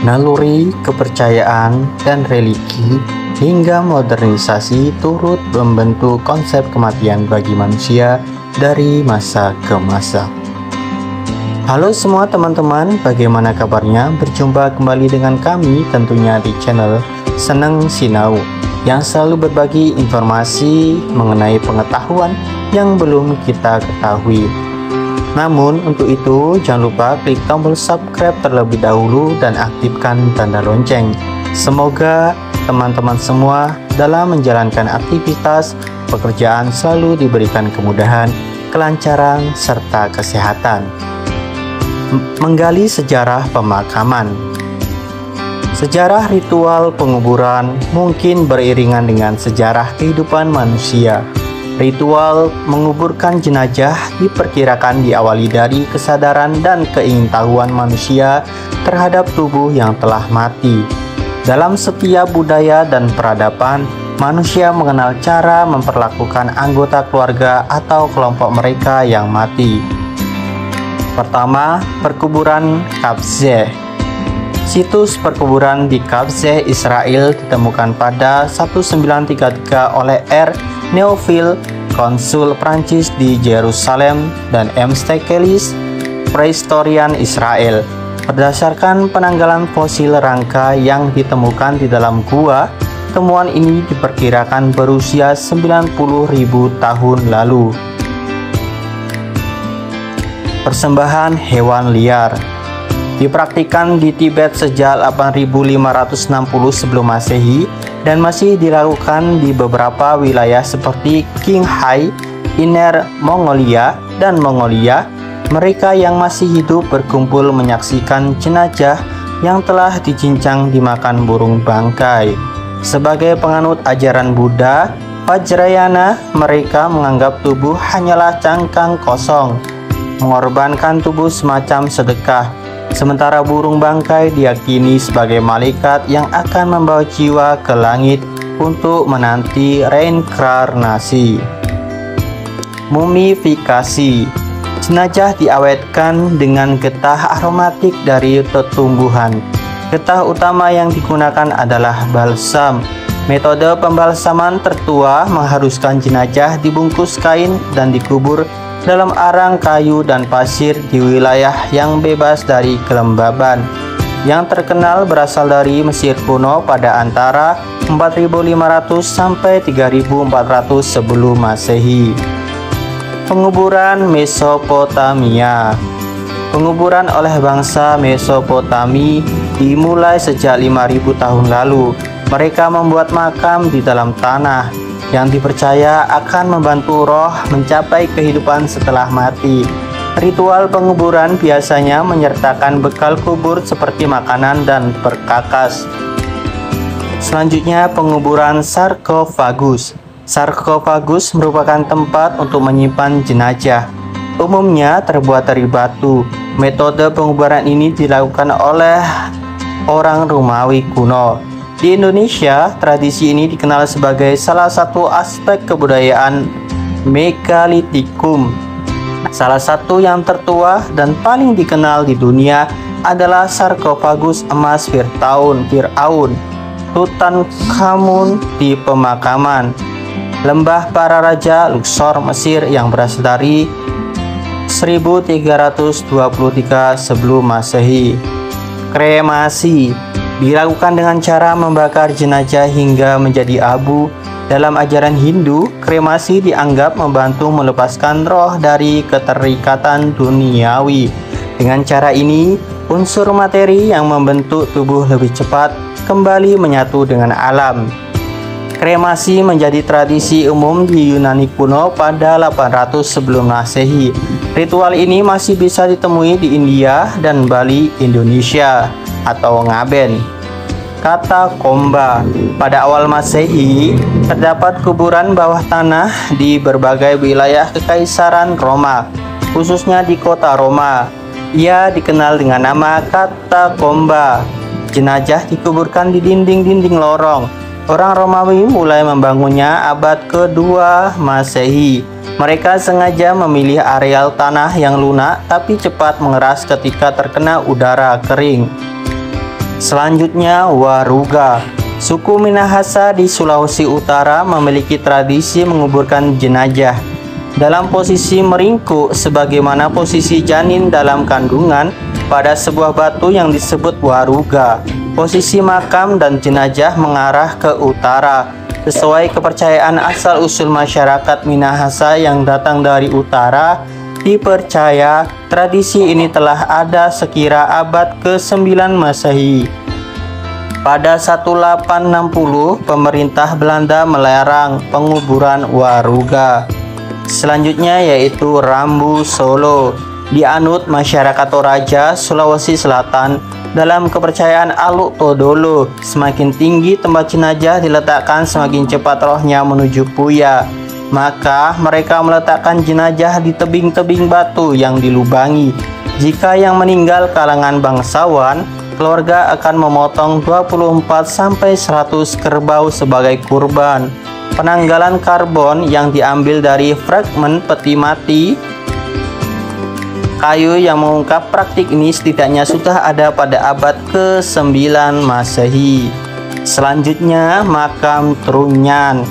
Naluri, kepercayaan, dan religi hingga modernisasi turut membentuk konsep kematian bagi manusia dari masa ke masa. Halo semua teman-teman, bagaimana kabarnya? Berjumpa kembali dengan kami tentunya di channel Seneng Sinau yang selalu berbagi informasi mengenai pengetahuan yang belum kita ketahui. Namun untuk itu jangan lupa klik tombol subscribe terlebih dahulu dan aktifkan tanda lonceng. Semoga teman-teman semua dalam menjalankan aktivitas pekerjaan selalu diberikan kemudahan, kelancaran, serta kesehatan. Menggali sejarah pemakaman. Sejarah ritual penguburan mungkin beriringan dengan sejarah kehidupan manusia. Ritual menguburkan jenazah diperkirakan diawali dari kesadaran dan keingintahuan manusia terhadap tubuh yang telah mati. Dalam setiap budaya dan peradaban, manusia mengenal cara memperlakukan anggota keluarga atau kelompok mereka yang mati. Pertama, perkuburan Qabzeh. Situs perkuburan di Qabzeh, Israel ditemukan pada 1933 oleh R. Neufil, konsul Prancis di Yerusalem, dan M. Stekelis, prehistorian Israel. Berdasarkan penanggalan fosil rangka yang ditemukan di dalam gua, temuan ini diperkirakan berusia 90.000 tahun lalu. Persembahan hewan liar dipraktikkan di Tibet sejak 8560 sebelum Masehi dan masih dilakukan di beberapa wilayah seperti Qinghai, Inner Mongolia, dan Mongolia. Mereka yang masih hidup berkumpul menyaksikan jenazah yang telah dicincang dimakan burung bangkai. Sebagai penganut ajaran Buddha, Vajrayana, mereka menganggap tubuh hanyalah cangkang kosong, mengorbankan tubuh semacam sedekah. Sementara burung bangkai diyakini sebagai malaikat yang akan membawa jiwa ke langit untuk menanti reinkarnasi. Mumifikasi. Jenazah diawetkan dengan getah aromatik dari tumbuhan. Getah utama yang digunakan adalah balsam. Metode pembalsaman tertua mengharuskan jenazah dibungkus kain dan dikubur dalam arang kayu dan pasir di wilayah yang bebas dari kelembaban. Yang terkenal berasal dari Mesir kuno pada antara 4500 sampai 3400 sebelum Masehi. Penguburan Mesopotamia. Penguburan oleh bangsa Mesopotami dimulai sejak 5000 tahun lalu. Mereka membuat makam di dalam tanah yang dipercaya akan membantu roh mencapai kehidupan setelah mati. Ritual penguburan biasanya menyertakan bekal kubur seperti makanan dan perkakas. Selanjutnya, penguburan sarkofagus. Sarkofagus merupakan tempat untuk menyimpan jenazah. Umumnya terbuat dari batu. Metode penguburan ini dilakukan oleh orang Romawi kuno. Di Indonesia, tradisi ini dikenal sebagai salah satu aspek kebudayaan megalitikum. Salah satu yang tertua dan paling dikenal di dunia adalah sarkofagus emas Fir'aun Tutankhamun di pemakaman Lembah Para Raja Luxor, Mesir yang berasal dari 1323 sebelum Masehi. Kremasi dilakukan dengan cara membakar jenazah hingga menjadi abu. Dalam ajaran Hindu, kremasi dianggap membantu melepaskan roh dari keterikatan duniawi. Dengan cara ini, unsur materi yang membentuk tubuh lebih cepat kembali menyatu dengan alam. Kremasi menjadi tradisi umum di Yunani kuno pada 800 sebelum Masehi. Ritual ini masih bisa ditemui di India dan Bali, Indonesia, atau Ngaben. Katakomba. Pada awal Masehi, terdapat kuburan bawah tanah di berbagai wilayah Kekaisaran Roma, khususnya di kota Roma. Ia dikenal dengan nama katakomba. Jenazah dikuburkan di dinding-dinding lorong. Orang Romawi mulai membangunnya abad kedua Masehi. Mereka sengaja memilih areal tanah yang lunak tapi cepat mengeras ketika terkena udara kering. Selanjutnya, Waruga. Suku Minahasa di Sulawesi Utara memiliki tradisi menguburkan jenazah dalam posisi meringkuk sebagaimana posisi janin dalam kandungan pada sebuah batu yang disebut waruga. Posisi makam dan jenazah mengarah ke utara. Sesuai kepercayaan asal-usul masyarakat Minahasa yang datang dari utara, dipercaya tradisi ini telah ada sekira abad ke-9 Masehi. Pada 1860, pemerintah Belanda melarang penguburan waruga. Selanjutnya yaitu Rambu Solo. Dianut masyarakat Toraja, Sulawesi Selatan. Dalam kepercayaan Aluk Todolo, semakin tinggi tempat jenazah diletakkan, semakin cepat rohnya menuju Puya. Maka mereka meletakkan jenazah di tebing-tebing batu yang dilubangi. Jika yang meninggal kalangan bangsawan, keluarga akan memotong 24-100 kerbau sebagai kurban. Penanggalan karbon yang diambil dari fragmen peti mati kayu yang mengungkap praktik ini setidaknya sudah ada pada abad ke-9 Masehi. Selanjutnya, makam Trunyan.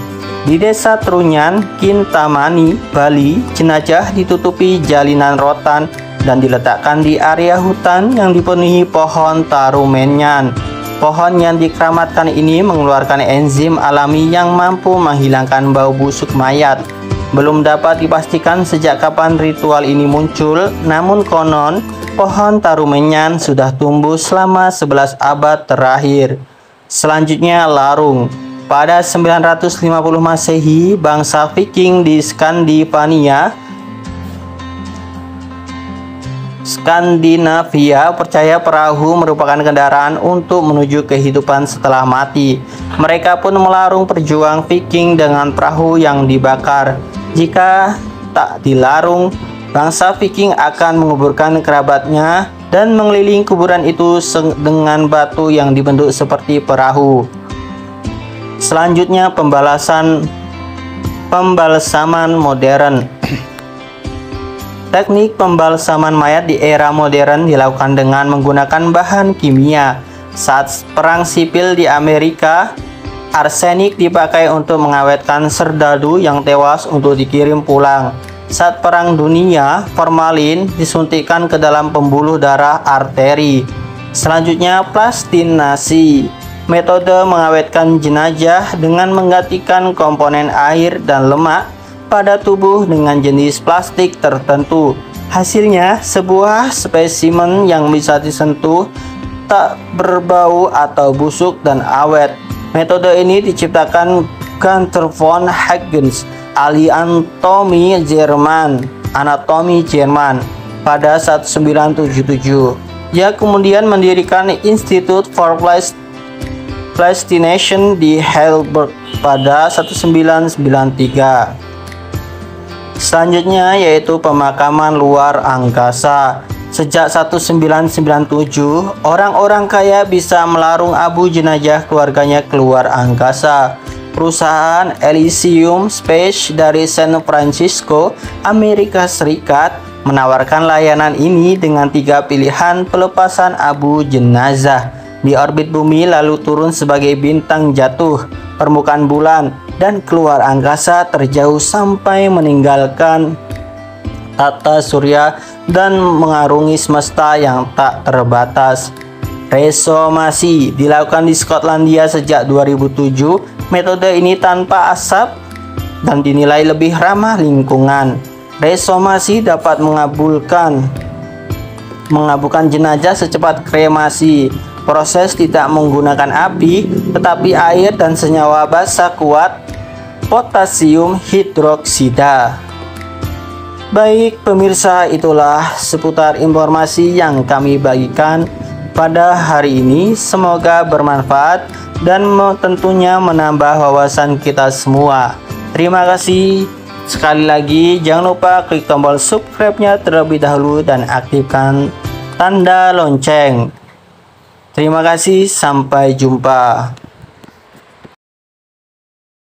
Di desa Trunyan, Kintamani, Bali, jenazah ditutupi jalinan rotan dan diletakkan di area hutan yang dipenuhi pohon tarumenyan. Pohon yang dikeramatkan ini mengeluarkan enzim alami yang mampu menghilangkan bau busuk mayat. Belum dapat dipastikan sejak kapan ritual ini muncul, namun konon pohon tarumenyan sudah tumbuh selama 11 abad terakhir. Selanjutnya, Larung. Pada 950 Masehi, bangsa Viking di Skandinavia percaya perahu merupakan kendaraan untuk menuju kehidupan setelah mati. Mereka pun melarung perjuang Viking dengan perahu yang dibakar. Jika tak dilarung, bangsa Viking akan menguburkan kerabatnya dan mengelilingi kuburan itu dengan batu yang dibentuk seperti perahu. Selanjutnya, pembalsaman modern. Teknik pembalsaman mayat di era modern dilakukan dengan menggunakan bahan kimia. Saat perang sipil di Amerika, arsenik dipakai untuk mengawetkan serdadu yang tewas untuk dikirim pulang. Saat perang dunia, formalin disuntikkan ke dalam pembuluh darah arteri. Selanjutnya, plastinasi. Metode mengawetkan jenazah dengan menggantikan komponen air dan lemak pada tubuh dengan jenis plastik tertentu. Hasilnya, sebuah spesimen yang bisa disentuh, tak berbau atau busuk dan awet. Metode ini diciptakan Gunther von Hagens, ahli anatomi Jerman pada 1977. Dia kemudian mendirikan Institute for Plastination di Heidelberg pada 1993. Selanjutnya yaitu pemakaman luar angkasa. Sejak 1997, orang-orang kaya bisa melarung abu jenazah keluarganya keluar angkasa. Perusahaan Elysium Space dari San Francisco, Amerika Serikat, menawarkan layanan ini dengan 3 pilihan pelepasan abu jenazah di orbit bumi, lalu turun sebagai bintang jatuh, permukaan bulan, dan keluar angkasa terjauh sampai meninggalkan tata surya dan mengarungi semesta yang tak terbatas. Resomasi dilakukan di Skotlandia sejak 2007. Metode ini tanpa asap dan dinilai lebih ramah lingkungan. Resomasi dapat mengabulkan jenazah secepat kremasi. Proses tidak menggunakan api, tetapi air dan senyawa basa kuat potasium hidroksida. Baik pemirsa, itulah seputar informasi yang kami bagikan pada hari ini. Semoga bermanfaat dan tentunya menambah wawasan kita semua. Terima kasih. Sekali lagi, jangan lupa klik tombol subscribe-nya terlebih dahulu dan aktifkan tanda lonceng. Terima kasih, sampai jumpa.